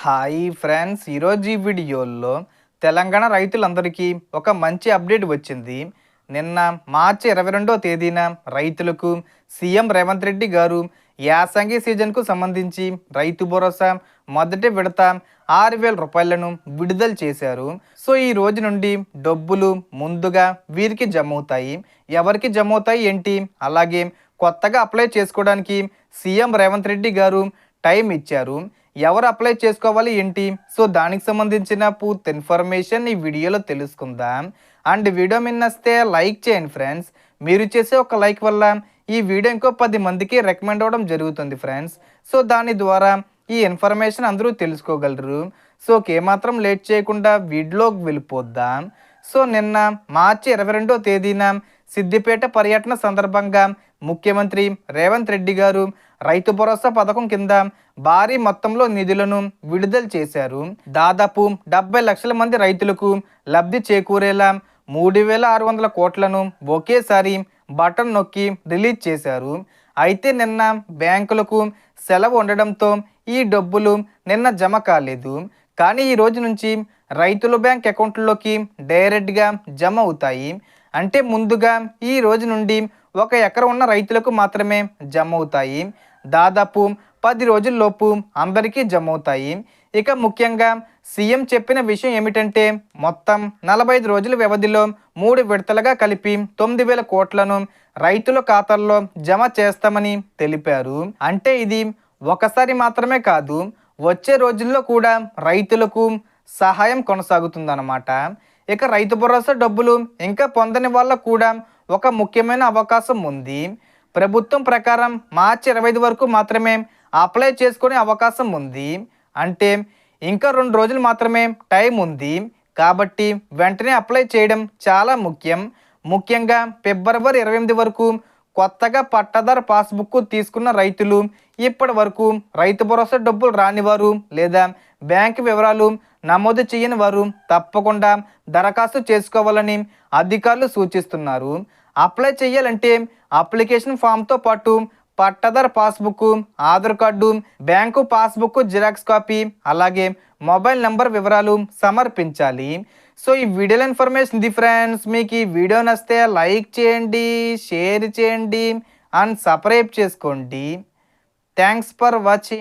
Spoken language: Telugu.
హాయ్ ఫ్రెండ్స్, ఈరోజు ఈ వీడియోలో తెలంగాణ రైతులందరికీ ఒక మంచి అప్డేట్ వచ్చింది. నిన్న మార్చి 22వ తేదీన రైతులకు సీఎం రేవంత్ రెడ్డి గారు యాసంగి సీజన్కు సంబంధించి రైతు భరోసా మొదటి విడత 6,000 రూపాయలను విడుదల చేశారు. సో ఈ రోజు నుండి డబ్బులు ముందుగా వీరికి జమ అవుతాయి. ఎవరికి జమ అవుతాయి ఏంటి, అలాగే కొత్తగా అప్లై చేసుకోవడానికి సీఎం రేవంత్ రెడ్డి గారు టైం ఇచ్చారు. ఎవరు అప్లై చేసుకోవాలి ఏంటి, సో దానికి సంబంధించిన పూర్తి ఇన్ఫర్మేషన్ ఈ వీడియోలో తెలుసుకుందాం. అండ్ వీడియో మిన్నస్తే లైక్ చేయండి ఫ్రెండ్స్. మీరు చేసే ఒక లైక్ వల్ల ఈ వీడియో ఇంకో 10 మందికి రికమెండ్ అవ్వడం జరుగుతుంది ఫ్రెండ్స్. సో దాని ద్వారా ఈ ఇన్ఫర్మేషన్ అందరూ తెలుసుకోగలరు. సో ఏమాత్రం లేట్ చేయకుండా వీడియోకి వెళ్ళిపోద్దాం. సో నిన్న మార్చి 22వ తేదీన సిద్దిపేట పర్యటన సందర్భంగా ముఖ్యమంత్రి రేవంత్ రెడ్డి గారు రైతు భరోసా పథకం కింద భారీ మొత్తంలో నిధులను విడుదల చేశారు. దాదాపు 70 లక్షల మంది రైతులకు లబ్ధి చేకూరేలా 3,600 కోట్లను ఒకేసారి బటన్ నొక్కి రిలీజ్ చేశారు. అయితే నిన్న బ్యాంకులకు సెలవు ఉండడంతో ఈ డబ్బులు నిన్న జమ కాలేదు. కానీ ఈ రోజు నుంచి రైతుల బ్యాంక్ అకౌంట్లోకి డైరెక్ట్గా జమ అవుతాయి. అంటే ముందుగా ఈ రోజు నుండి 1 ఎకరం ఉన్న రైతులకు మాత్రమే జమ అవుతాయి. దాదాపు 10 రోజుల్లోపు అందరికీ జమ అవుతాయి. ఇక ముఖ్యంగా సీఎం చెప్పిన విషయం ఏమిటంటే, మొత్తం 45 రోజుల వ్యవధిలో 3 విడతలుగా కలిపి 9,000 కోట్లను రైతుల ఖాతాల్లో జమ చేస్తామని తెలిపారు. అంటే ఇది ఒకసారి మాత్రమే కాదు, వచ్చే రోజుల్లో కూడా రైతులకు సహాయం కొనసాగుతుందన్నమాట. ఇక రైతు భరోసా డబ్బులు ఇంకా పొందని వాళ్ళకు కూడా ఒక ముఖ్యమైన అవకాశం ఉంది. ప్రభుత్వం ప్రకారం మార్చి 25 వరకు మాత్రమే అప్లై చేసుకునే అవకాశం ఉంది. అంటే ఇంకా 2 రోజులు మాత్రమే టైం ఉంది. కాబట్టి వెంటనే అప్లై చేయడం చాలా ముఖ్యం. ముఖ్యంగా ఫిబ్రవరి 28 వరకు కొత్తగా పట్టాదారు పాస్బుక్ తీసుకున్న రైతులు, ఇప్పటి వరకు రైతు భరోసా డబ్బులు రానివారు లేదా బ్యాంకు వివరాలు నమోదు చేయని వారు తప్పకుండా దరఖాస్తు చేసుకోవాలని అధికారులు సూచిస్తున్నారు. అప్లై చేయాలంటే అప్లికేషన్ ఫామ్తో పాటు పట్టాదారు passbook, Aadhaar card, bank passbook xerox copy, అలాగే మొబైల్ నెంబర్ వివరాలు సమర్పించాలి. సో ఈ వీడియోలో ఇన్ఫర్మేషన్ ఇది ఫ్రెండ్స్. మీకు ఈ వీడియో నచ్చితే లైక్ చేయండి, షేర్ చేయండి అండ్ సబ్స్క్రైబ్ చేసుకోండి. Thanks for watching.